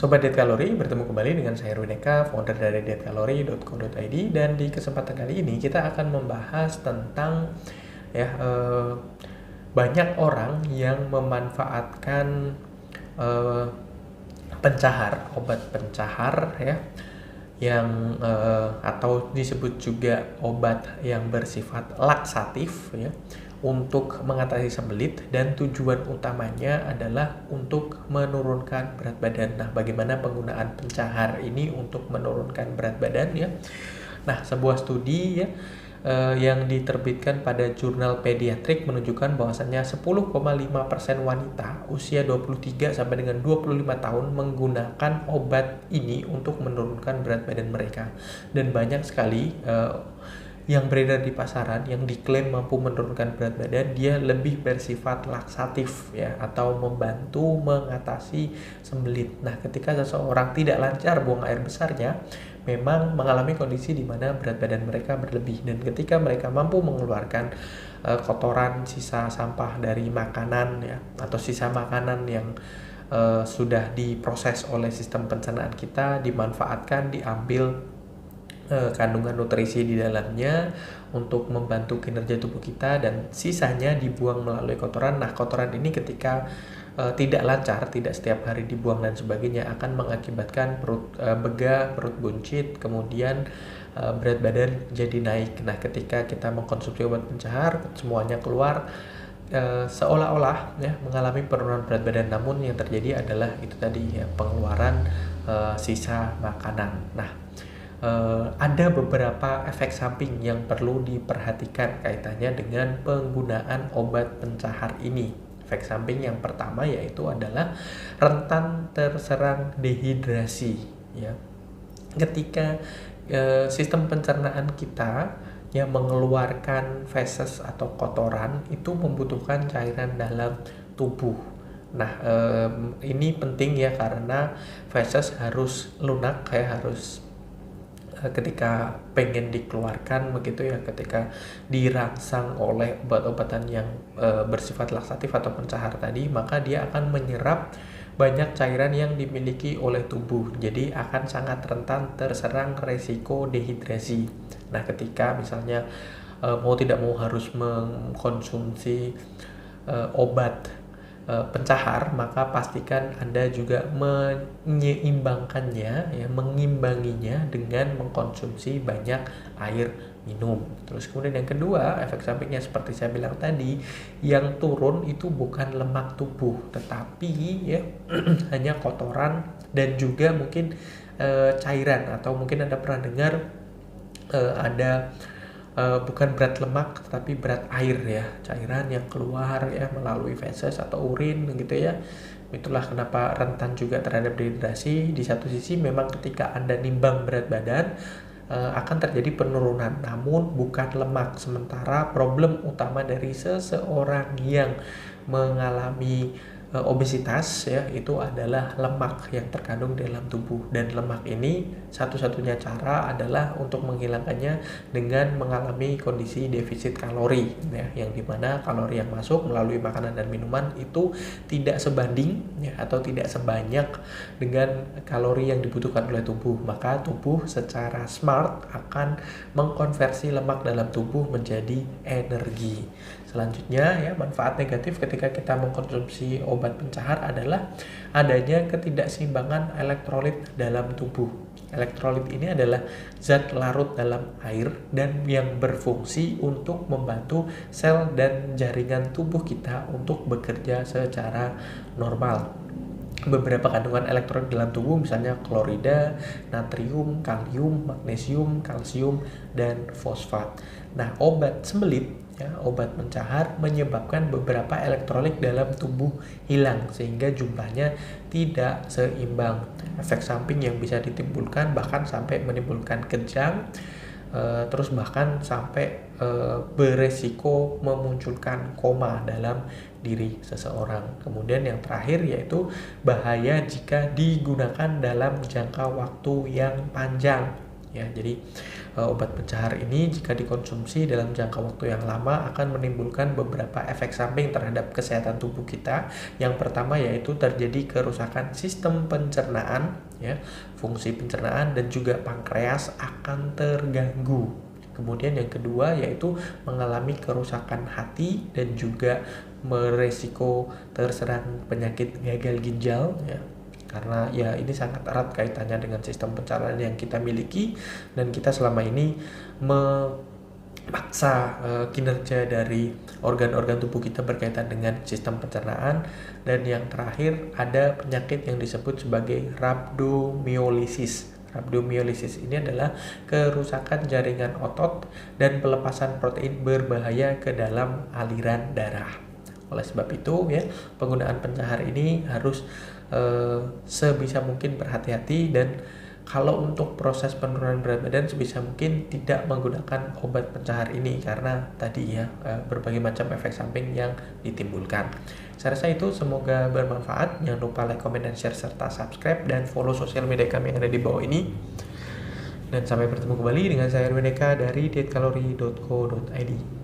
Sobat Diet Kalori, bertemu kembali dengan saya Erwin Eka, founder dari dietkalori.co.id, dan di kesempatan kali ini kita akan membahas tentang banyak orang yang memanfaatkan obat pencahar yang atau disebut juga obat yang bersifat laksatif untuk mengatasi sembelit, dan tujuan utamanya adalah untuk menurunkan berat badan. Nah, bagaimana penggunaan pencahar ini untuk menurunkan berat badan Nah, sebuah studi yang diterbitkan pada jurnal pediatrik menunjukkan bahwasannya 10,5% wanita usia 23 sampai dengan 25 tahun menggunakan obat ini untuk menurunkan berat badan mereka. Dan banyak sekali yang beredar di pasaran yang diklaim mampu menurunkan berat badan, dia lebih bersifat laksatif atau membantu mengatasi sembelit. Nah, ketika seseorang tidak lancar buang air besarnya, memang mengalami kondisi di mana berat badan mereka berlebih, dan ketika mereka mampu mengeluarkan kotoran, sisa sampah dari makanan atau sisa makanan yang sudah diproses oleh sistem pencernaan kita, dimanfaatkan, diambil kandungan nutrisi di dalamnya untuk membantu kinerja tubuh kita, dan sisanya dibuang melalui kotoran. Nah, kotoran ini ketika tidak lancar, tidak setiap hari dibuang dan sebagainya, akan mengakibatkan perut begah, perut buncit, kemudian berat badan jadi naik. Nah, ketika kita mengkonsumsi obat pencahar, semuanya keluar, seolah-olah mengalami penurunan berat badan, namun yang terjadi adalah itu tadi pengeluaran sisa makanan. Nah, ada beberapa efek samping yang perlu diperhatikan kaitannya dengan penggunaan obat pencahar ini. Efek samping yang pertama yaitu adalah rentan terserang dehidrasi Ketika sistem pencernaan kita yang mengeluarkan feses atau kotoran itu membutuhkan cairan dalam tubuh. Nah, ini penting karena feses harus lunak, harus ketika pengen dikeluarkan begitu ketika dirangsang oleh obat-obatan yang bersifat laksatif atau pencahar tadi, maka dia akan menyerap banyak cairan yang dimiliki oleh tubuh, jadi akan sangat rentan terserang resiko dehidrasi. Nah, ketika misalnya mau tidak mau harus mengkonsumsi obat pencahar, maka pastikan Anda juga mengimbanginya dengan mengkonsumsi banyak air minum. Terus kemudian yang kedua, efek sampingnya seperti saya bilang tadi, yang turun itu bukan lemak tubuh, tetapi hanya kotoran dan juga mungkin cairan, atau mungkin Anda pernah dengar ada bukan berat lemak tetapi berat air cairan yang keluar melalui feses atau urin gitu Itulah kenapa rentan juga terhadap dehidrasi. Di satu sisi memang ketika Anda nimbang berat badan akan terjadi penurunan, namun bukan lemak. Sementara problem utama dari seseorang yang mengalami obesitas itu adalah lemak yang terkandung dalam tubuh, dan lemak ini satu-satunya cara adalah untuk menghilangkannya dengan mengalami kondisi defisit kalori yang dimana kalori yang masuk melalui makanan dan minuman itu tidak sebanding atau tidak sebanyak dengan kalori yang dibutuhkan oleh tubuh. Maka tubuh secara smart akan mengkonversi lemak dalam tubuh menjadi energi. Selanjutnya manfaat negatif ketika kita mengkonsumsi obat pencahar adalah adanya ketidakseimbangan elektrolit dalam tubuh. Elektrolit ini adalah zat larut dalam air dan yang berfungsi untuk membantu sel dan jaringan tubuh kita untuk bekerja secara normal. Beberapa kandungan elektrolit dalam tubuh misalnya klorida, natrium, kalium, magnesium, kalsium, dan fosfat. Nah, obat sembelit obat pencahar menyebabkan beberapa elektrolit dalam tubuh hilang sehingga jumlahnya tidak seimbang. Efek samping yang bisa ditimbulkan bahkan sampai menimbulkan kejang, terus bahkan sampai beresiko memunculkan koma dalam diri seseorang. Kemudian yang terakhir yaitu bahaya jika digunakan dalam jangka waktu yang panjang. ya. Jadi obat pencahar ini jika dikonsumsi dalam jangka waktu yang lama akan menimbulkan beberapa efek samping terhadap kesehatan tubuh kita. Yang pertama yaitu terjadi kerusakan sistem pencernaan, ya, fungsi pencernaan dan juga pankreas akan terganggu. Kemudian yang kedua yaitu mengalami kerusakan hati dan juga beresiko terserang penyakit gagal ginjal, ya. Karena ya ini sangat erat kaitannya dengan sistem pencernaan yang kita miliki dan kita selama ini memaksa kinerja dari organ-organ tubuh kita berkaitan dengan sistem pencernaan. Dan yang terakhir ada penyakit yang disebut sebagai rhabdomyolysis. Rhabdomyolysis ini adalah kerusakan jaringan otot dan pelepasan protein berbahaya ke dalam aliran darah. Oleh sebab itu, ya, penggunaan pencahar ini harus sebisa mungkin berhati-hati, dan kalau untuk proses penurunan berat badan sebisa mungkin tidak menggunakan obat pencahar ini karena tadi ya berbagai macam efek samping yang ditimbulkan. Saya rasa itu semoga bermanfaat. Jangan lupa like, comment, dan share serta subscribe dan follow sosial media kami yang ada di bawah ini. Dan sampai bertemu kembali dengan saya Erwin Eka dari dietkalori.co.id.